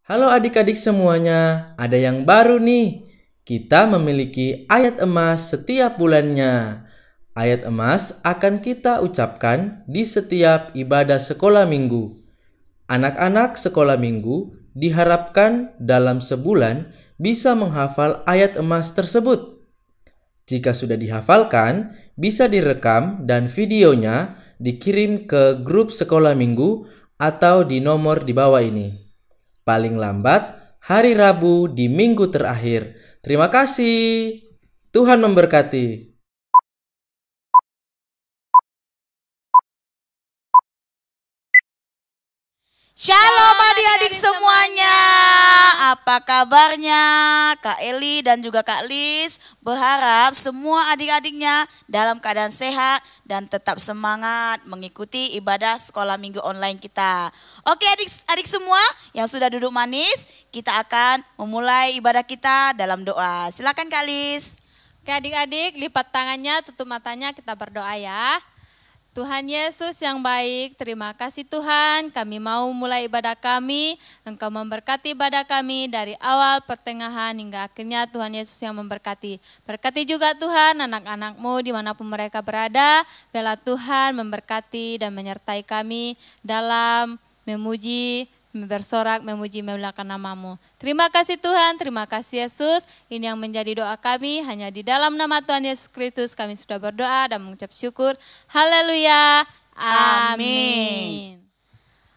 Halo adik-adik semuanya, ada yang baru nih. Kita memiliki ayat emas setiap bulannya. Ayat emas akan kita ucapkan di setiap ibadah sekolah minggu. Anak-anak sekolah minggu diharapkan dalam sebulan bisa menghafal ayat emas tersebut. Jika sudah dihafalkan, bisa direkam dan videonya dikirim ke grup sekolah minggu atau di nomor di bawah ini. Paling lambat hari Rabu di minggu terakhir. Terima kasih. Tuhan memberkati. Shalom adik-adik semuanya. Apa kabarnya Kak Eli dan juga Kak Lis? Berharap semua adik-adiknya dalam keadaan sehat dan tetap semangat mengikuti ibadah sekolah minggu online kita. Oke adik-adik semua yang sudah duduk manis, kita akan memulai ibadah kita dalam doa. Silakan Kak Lis. Oke adik-adik, lipat tangannya, tutup matanya, kita berdoa ya. Tuhan Yesus yang baik, terima kasih Tuhan, kami mau mulai ibadah kami, Engkau memberkati ibadah kami dari awal, pertengahan, hingga akhirnya Tuhan Yesus yang memberkati. Berkati juga Tuhan anak-anak-Mu dimanapun mereka berada, biarlah Tuhan memberkati dan menyertai kami dalam memuji, bersorak, memuji, memuliakan nama-Mu. Terima kasih Tuhan, terima kasih Yesus. Ini yang menjadi doa kami, hanya di dalam nama Tuhan Yesus Kristus kami sudah berdoa dan mengucap syukur. Haleluya, amin.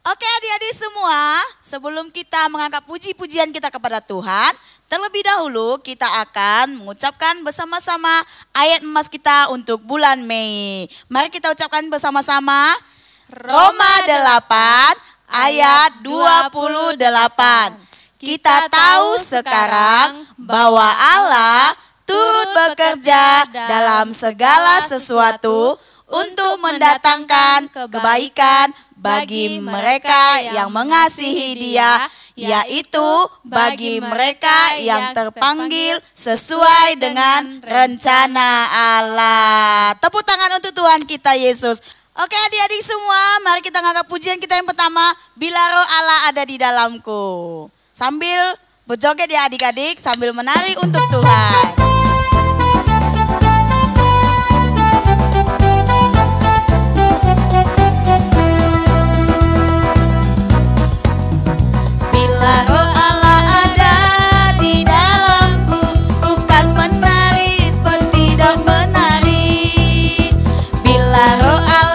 Oke adik-adik semua, sebelum kita mengangkat puji-pujian kita kepada Tuhan, terlebih dahulu kita akan mengucapkan bersama-sama ayat emas kita untuk bulan Mei. Mari kita ucapkan bersama-sama. Roma 8 ayat 28. Kita tahu sekarang bahwa Allah turut bekerja dalam segala sesuatu untuk mendatangkan kebaikan bagi mereka yang mengasihi Dia, yaitu bagi mereka yang terpanggil sesuai dengan rencana Allah. Tepuk tangan untuk Tuhan kita Yesus. Oke adik-adik semua, mari kita ngangkat pujian kita yang pertama, Bila Roh Allah ada di dalamku. Sambil berjoget ya adik-adik, sambil menari untuk Tuhan. Bila Roh Allah ada di dalamku, bukan menari seperti dok menari. Bila Roh Allah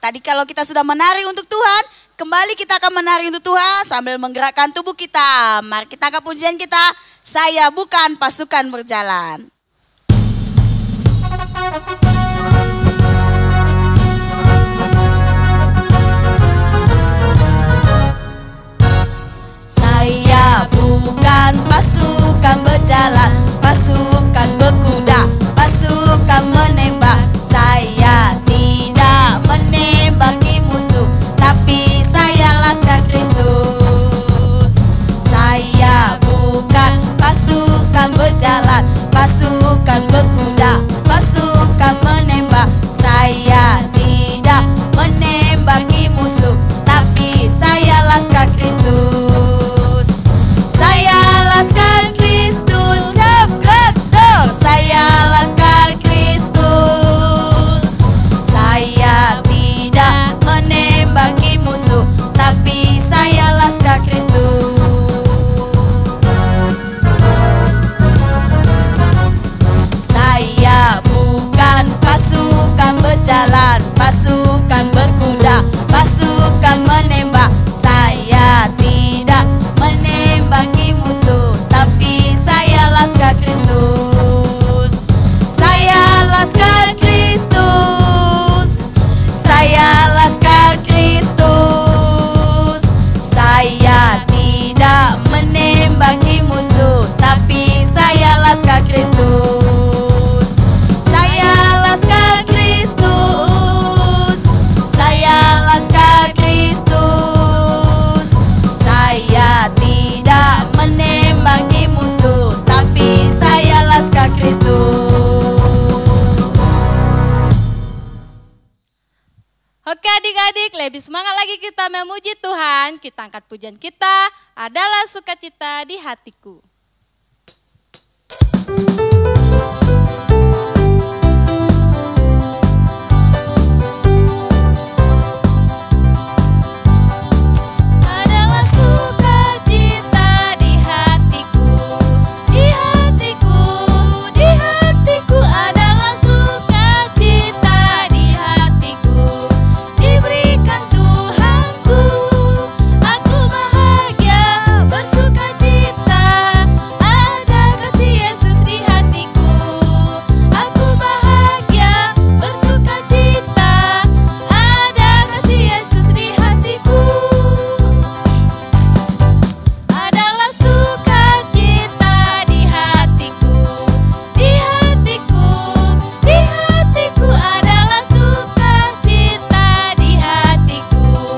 tadi kalau kita sudah menari untuk Tuhan, kembali kita akan menari untuk Tuhan sambil menggerakkan tubuh kita. Mari kita angkat pujian kita, Saya Bukan Pasukan Berjalan. Saya bukan berjalan, pasukan berkuda, pasukan menembak. Saya tidak menembaki musuh, tapi saya laskar Kristus. Saya bukan pasukan berjalan, pasukan berkuda, pasukan menembak. Saya tidak menembaki musuh, tapi saya laskar Kristus. Saya laskar Kristus, Jebredo. Saya laskar Kristus. Saya tidak menembaki musuh, tapi saya laskar Kristus. Saya bukan pasukan berjalan, pasukan berkuda, pasukan menembak. Saya tidak menembaki musuh, tapi saya laskar Kristus. Saya laskar Kristus. Saya laskar Kristus. Saya tidak menembaki musuh, tapi saya laskar Kristus. Saya laskar Kristus. Saya laskar Kristus. Saya tidak menembaki musuh, tapi saya laskar Kristus. Oke adik-adik, lebih semangat lagi kita memuji Tuhan. Kita angkat pujian kita, adalah sukacita di hatiku. Adalah sukacita di hatiku, di hatiku, di hatiku. Adalah sukacita di hatiku, diberikan Tuhanku. Aku bahagia bersukacita, ada kasih Yesus di hatiku. Aku bahagia bersukacita, ada kasih Yesus di hatiku. Adalah sukacita di hatiku, di hatiku, di hatiku. Adalah sukacita di hatiku,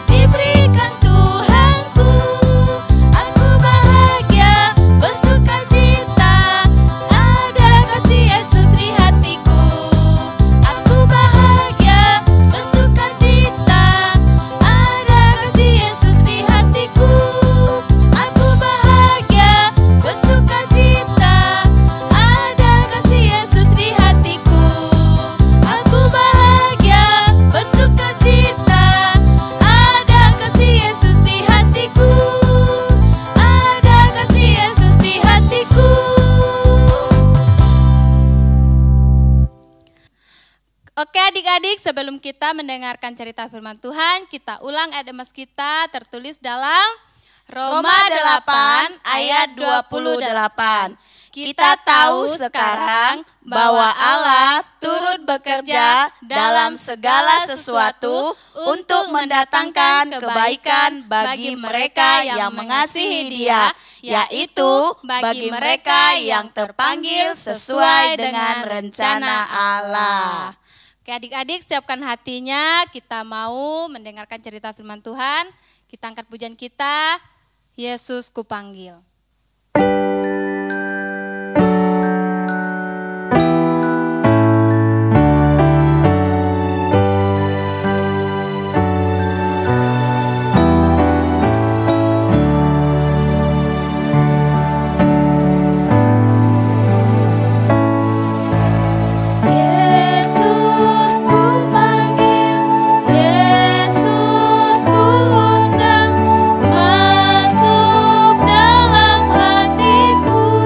diberikan Tuhanku. Aku bahagia bersukacita, ada kasih Yesus di hatiku. Aku bahagia bersukacita, ada kasih Yesus di hatiku. Aku bahagia bersukacita, ada kasih Yesus di hatiku. Aku bahagia bersukacita, ada kasih Yesus di hatiku. Ada kasih Yesus di hatiku. Oke adik-adik, sebelum kita mendengarkan cerita firman Tuhan, kita ulang ayat emas kita tertulis dalam Roma 8 ayat 28. Kita tahu sekarang bahwa Allah turut bekerja dalam segala sesuatu untuk mendatangkan kebaikan bagi mereka yang mengasihi Dia, yaitu bagi mereka yang terpanggil sesuai dengan rencana Allah. Oke adik-adik, siapkan hatinya, kita mau mendengarkan cerita firman Tuhan. Kita angkat pujian kita, Yesus kupanggil. Yesus kupanggil, Yesus kuundang, masuk dalam hatiku.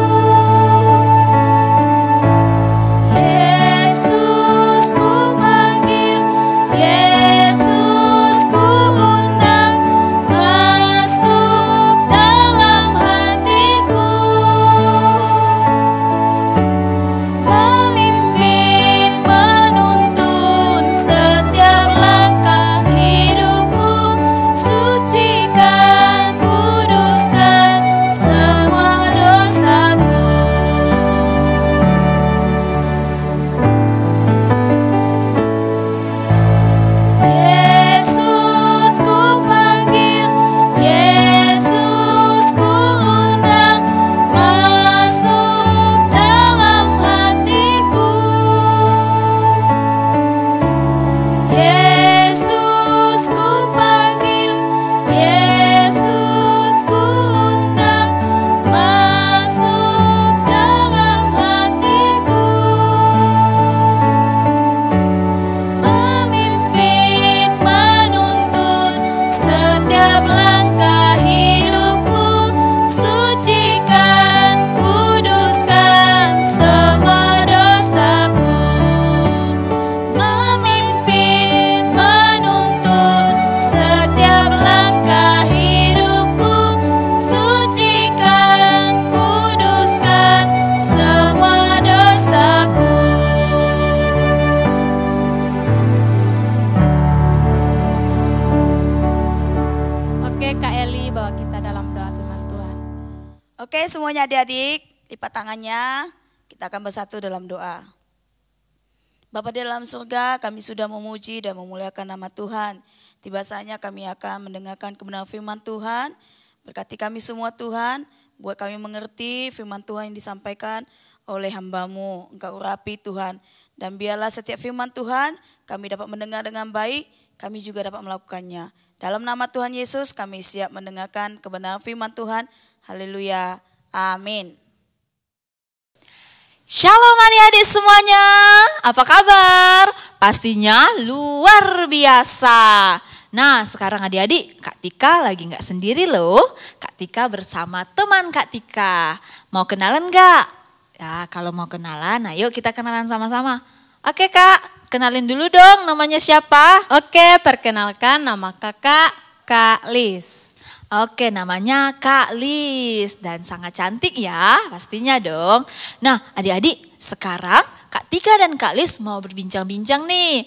Oke, semuanya adik-adik, lipat tangannya. Kita akan bersatu dalam doa. Bapa di dalam surga, kami sudah memuji dan memuliakan nama Tuhan. Tiba saatnya kami akan mendengarkan kebenaran firman Tuhan. Berkati kami semua Tuhan, buat kami mengerti firman Tuhan yang disampaikan oleh hamba-Mu. Engkau urapi Tuhan. Dan biarlah setiap firman Tuhan kami dapat mendengar dengan baik, kami juga dapat melakukannya. Dalam nama Tuhan Yesus kami siap mendengarkan kebenaran firman Tuhan. Haleluya. Amin. Shalom adik-adik semuanya, apa kabar? Pastinya luar biasa. Nah sekarang adik-adik, Kak Tika lagi gak sendiri loh. Kak Tika bersama teman Kak Tika. Mau kenalan gak? Ya kalau mau kenalan, ayo kita kenalan sama-sama. Oke Kak, kenalin dulu dong namanya siapa? Oke, perkenalkan nama kakak Kak Lis. Oke, namanya Kak Lis dan sangat cantik ya, pastinya dong. Nah, adik-adik, sekarang Kak Tika dan Kak Lis mau berbincang-bincang nih.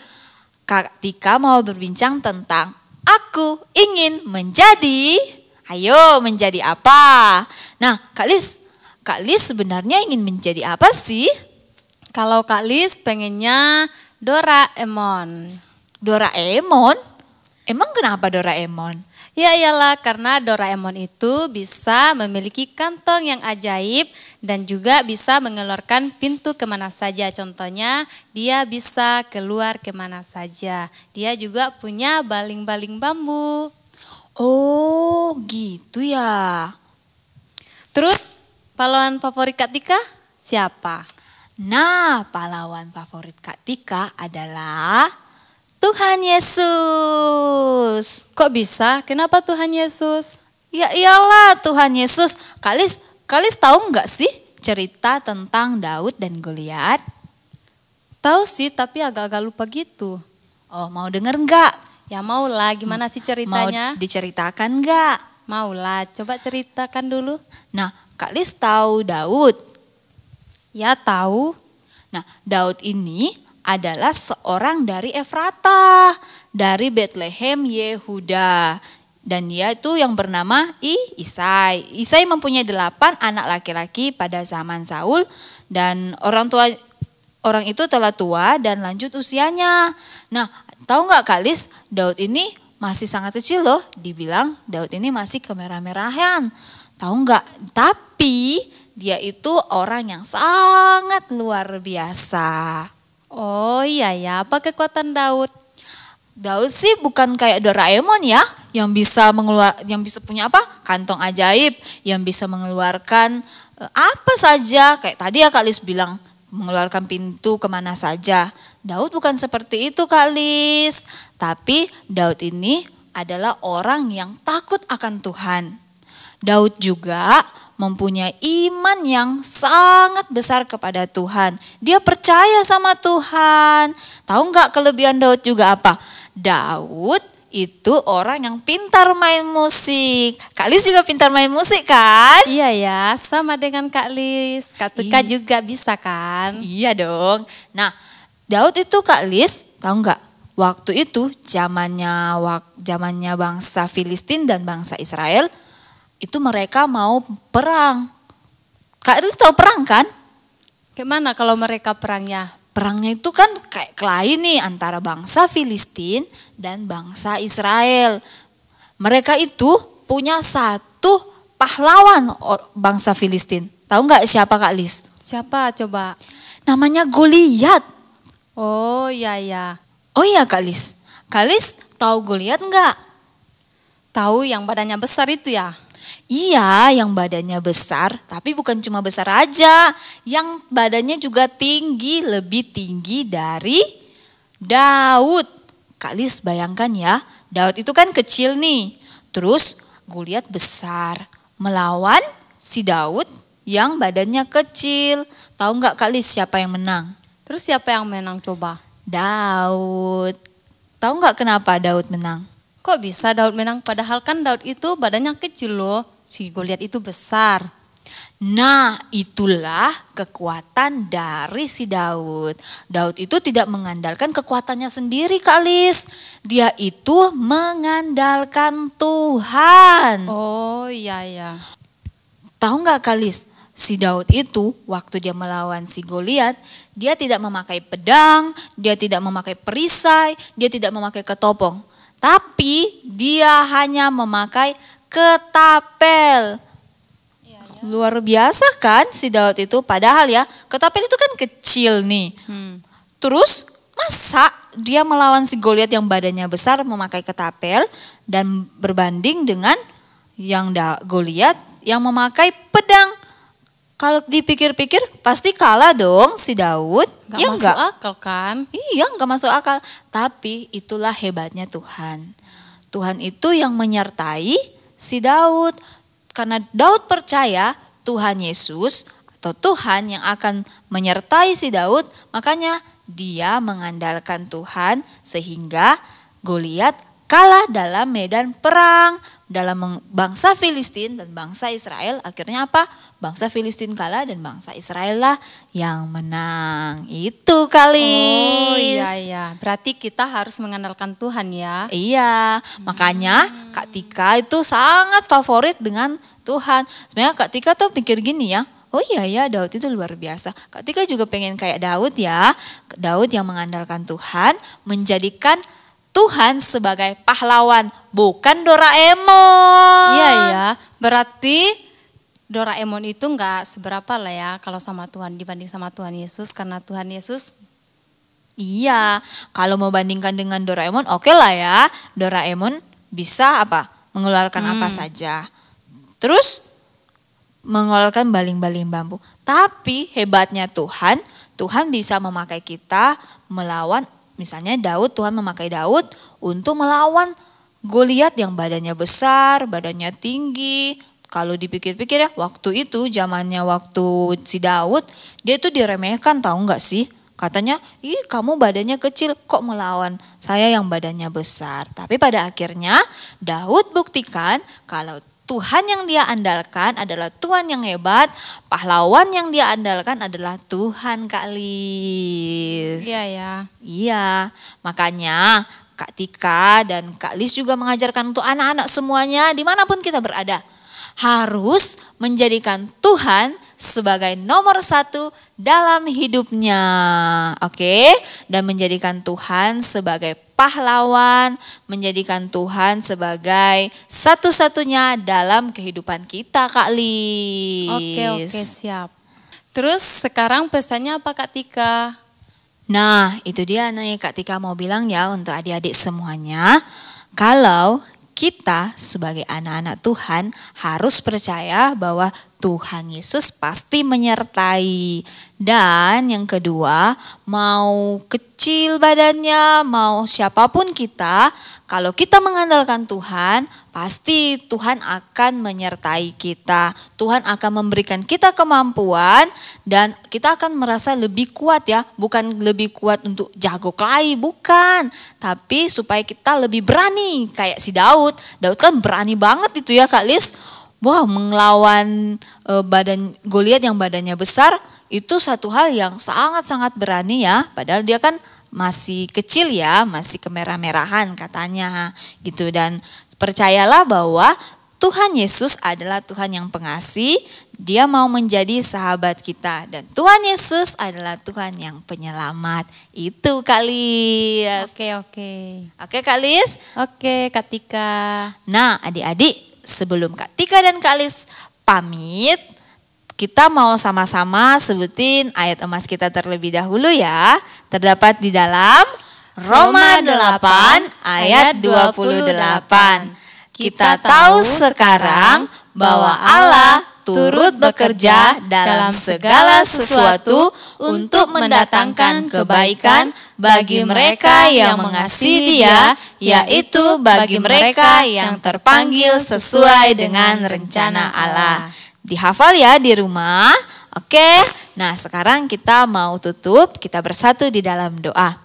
Kak Tika mau berbincang tentang aku ingin menjadi. Ayo, menjadi apa? Nah, Kak Lis sebenarnya ingin menjadi apa sih? Kalau Kak Lis pengennya Doraemon. Doraemon? Emang kenapa Doraemon? Ya iyalah, karena Doraemon itu bisa memiliki kantong yang ajaib dan juga bisa mengeluarkan pintu kemana saja. Contohnya dia bisa keluar kemana saja. Dia juga punya baling-baling bambu. Oh gitu ya. Terus pahlawan favorit Kak Tika siapa? Nah pahlawan favorit Kak Tika adalah Tuhan Yesus. Kok bisa? Kenapa Tuhan Yesus? Ya iyalah Tuhan Yesus. Kak Lis tahu nggak sih cerita tentang Daud dan Goliat? Tahu sih, tapi agak-agak lupa gitu. Oh mau denger nggak? Ya maulah, gimana sih ceritanya? Mau diceritakan nggak? Maulah, coba ceritakan dulu. Nah Kak Lis tahu Daud? Ya tahu. Nah Daud ini adalah seorang dari Efrata, dari Bethlehem Yehuda. Dan dia itu yang bernama Isai. Isai mempunyai 8 anak laki-laki pada zaman Saul. Dan orang itu telah tua dan lanjut usianya. Nah tahu nggak Kak Lis, Daud ini masih sangat kecil loh. Dibilang Daud ini masih kemerah-merahan. Tahu nggak? Tapi dia itu orang yang sangat luar biasa. Oh iya ya, apa kekuatan Daud? Daud sih bukan kayak Doraemon ya, yang bisa punya apa? Kantong ajaib, yang bisa mengeluarkan apa saja. Kayak tadi ya Kak Lis bilang, mengeluarkan pintu kemana saja. Daud bukan seperti itu Kak Lis. Tapi Daud ini adalah orang yang takut akan Tuhan. Daud juga mempunyai iman yang sangat besar kepada Tuhan. Dia percaya sama Tuhan. Tahu nggak kelebihan Daud juga apa? Daud itu orang yang pintar main musik. Kak Lis juga pintar main musik kan? Iya ya, sama dengan Kak Lis. Kak Tika juga bisa kan? Iya dong. Nah, Daud itu Kak Lis, tahu nggak? Waktu itu zamannya bangsa Filistin dan bangsa Israel, itu mereka mau perang. Kak Lis tahu perang kan? Gimana kalau mereka perangnya? Perangnya itu kan kayak kelahi nih antara bangsa Filistin dan bangsa Israel. Mereka itu punya satu pahlawan bangsa Filistin. Tahu nggak siapa Kak Lis? Siapa coba? Namanya Goliat. Oh iya ya. Oh iya Kak Lis. Kak Lis tahu Goliat nggak? Tahu yang badannya besar itu ya? Iya, yang badannya besar, tapi bukan cuma besar aja, yang badannya juga tinggi, lebih tinggi dari Daud. Kak Lis bayangkan ya, Daud itu kan kecil nih, terus Goliat besar, melawan si Daud yang badannya kecil. Tahu nggak Kak Lis siapa yang menang? Terus siapa yang menang coba? Daud. Tahu nggak kenapa Daud menang? Kok bisa Daud menang? Padahal kan Daud itu badannya kecil loh. Si Goliat itu besar. Nah itulah kekuatan dari si Daud. Daud itu tidak mengandalkan kekuatannya sendiri Kak Lis. Dia itu mengandalkan Tuhan. Oh iya ya. Tahu nggak Kalis? Si Daud itu waktu dia melawan si Goliat, dia tidak memakai pedang, dia tidak memakai perisai, dia tidak memakai ketopong. Tapi dia hanya memakai ketapel. Luar biasa kan si Daud itu. Padahal ya ketapel itu kan kecil nih. Terus masa dia melawan si Goliat yang badannya besar memakai ketapel dan berbanding dengan yang Goliat yang memakai pedang. Kalau dipikir-pikir pasti kalah dong si Daud. Gak Ya masuk enggak? akal kan? Iya, nggak masuk akal. Tapi itulah hebatnya Tuhan. Tuhan itu yang menyertai si Daud. Karena Daud percaya Tuhan Yesus atau Tuhan yang akan menyertai si Daud, makanya dia mengandalkan Tuhan sehingga Goliat kalah dalam medan perang. Dalam bangsa Filistin dan bangsa Israel, akhirnya apa? Bangsa Filistin kalah dan bangsa Israel lah yang menang. Itu Kalis. Oh iya. Berarti kita harus mengandalkan Tuhan ya. Iya, makanya Kak Tika itu sangat favorit dengan Tuhan. Sebenarnya Kak Tika tuh pikir gini ya, oh iya ya Daud itu luar biasa. Kak Tika juga pengen kayak Daud ya. Daud yang mengandalkan Tuhan, menjadikan Tuhan sebagai pahlawan, bukan Doraemon. Iya ya, berarti Doraemon itu nggak seberapa lah ya kalau sama Tuhan dibanding sama Tuhan Yesus. Karena Tuhan Yesus Iya, kalau mau bandingkan dengan Doraemon oke lah ya. Doraemon bisa apa? Mengeluarkan apa saja. Terus mengeluarkan baling-baling bambu. Tapi hebatnya Tuhan, Tuhan bisa memakai kita melawan, misalnya Tuhan memakai Daud untuk melawan Goliat yang badannya besar, badannya tinggi. Kalau dipikir-pikir ya, waktu itu zamannya waktu si Daud, dia itu diremehkan, tahu nggak sih? Katanya, ih kamu badannya kecil kok melawan saya yang badannya besar. Tapi pada akhirnya Daud buktikan kalau Tuhan yang dia andalkan adalah Tuhan yang hebat. Pahlawan yang dia andalkan adalah Tuhan, Kak Lis. Iya ya. Iya, makanya Kak Tika dan Kak Lis juga mengajarkan untuk anak-anak semuanya dimanapun kita berada. Harus menjadikan Tuhan sebagai nomor satu dalam hidupnya. Oke? Dan menjadikan Tuhan sebagai pahlawan, menjadikan Tuhan sebagai satu-satunya dalam kehidupan kita, Kak Lis. Oke, siap. Terus sekarang pesannya apa Kak Tika? Nah, itu dia nih Kak Tika mau bilang ya untuk adik-adik semuanya. Kalau kita sebagai anak-anak Tuhan harus percaya bahwa Tuhan Yesus pasti menyertai. Dan yang kedua, mau kecil badannya, mau siapapun kita, kalau kita mengandalkan Tuhan, pasti Tuhan akan menyertai kita. Tuhan akan memberikan kita kemampuan dan kita akan merasa lebih kuat ya. Bukan lebih kuat untuk jago kelahi, bukan. Tapi supaya kita lebih berani kayak si Daud. Daud kan berani banget itu ya Kak Lis. Wow, melawan badan Goliat yang badannya besar itu satu hal yang sangat-sangat berani ya. Padahal dia kan masih kecil ya, masih kemerah-merahan katanya gitu. Dan percayalah bahwa Tuhan Yesus adalah Tuhan yang pengasih. Dia mau menjadi sahabat kita dan Tuhan Yesus adalah Tuhan yang penyelamat. Itu Kak Lis. Oke Kak Lis. Oke Kak Tika. Nah adik-adik, sebelum Kak Tika dan Kak Lis pamit, kita mau sama-sama sebutin ayat emas kita terlebih dahulu ya. Terdapat di dalam Roma 8 ayat 28. Kita tahu sekarang bahwa Allah turut bekerja dalam segala sesuatu untuk mendatangkan kebaikan bagi mereka yang mengasihi Dia, yaitu bagi mereka yang terpanggil sesuai dengan rencana Allah. Dihafal ya di rumah. Oke. Nah, sekarang kita mau tutup, kita bersatu di dalam doa.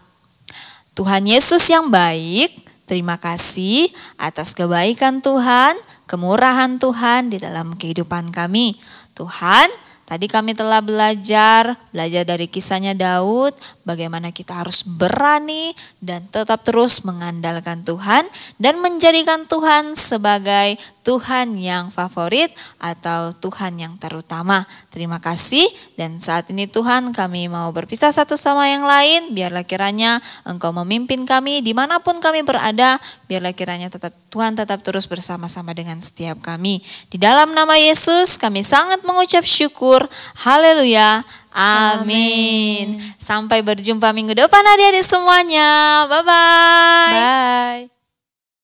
Tuhan Yesus yang baik, terima kasih atas kebaikan Tuhan, kemurahan Tuhan di dalam kehidupan kami. Tuhan, tadi kami telah belajar dari kisahnya Daud, bagaimana kita harus berani dan tetap terus mengandalkan Tuhan dan menjadikan Tuhan sebagai Tuhan yang favorit atau Tuhan yang terutama. Terima kasih, dan saat ini Tuhan kami mau berpisah satu sama yang lain. Biarlah kiranya Engkau memimpin kami dimanapun kami berada. Biarlah kiranya Tuhan tetap terus bersama-sama dengan setiap kami. Di dalam nama Yesus kami sangat mengucap syukur. Haleluya. Amin. Sampai berjumpa minggu depan adik-adik semuanya. Bye-bye. Bye.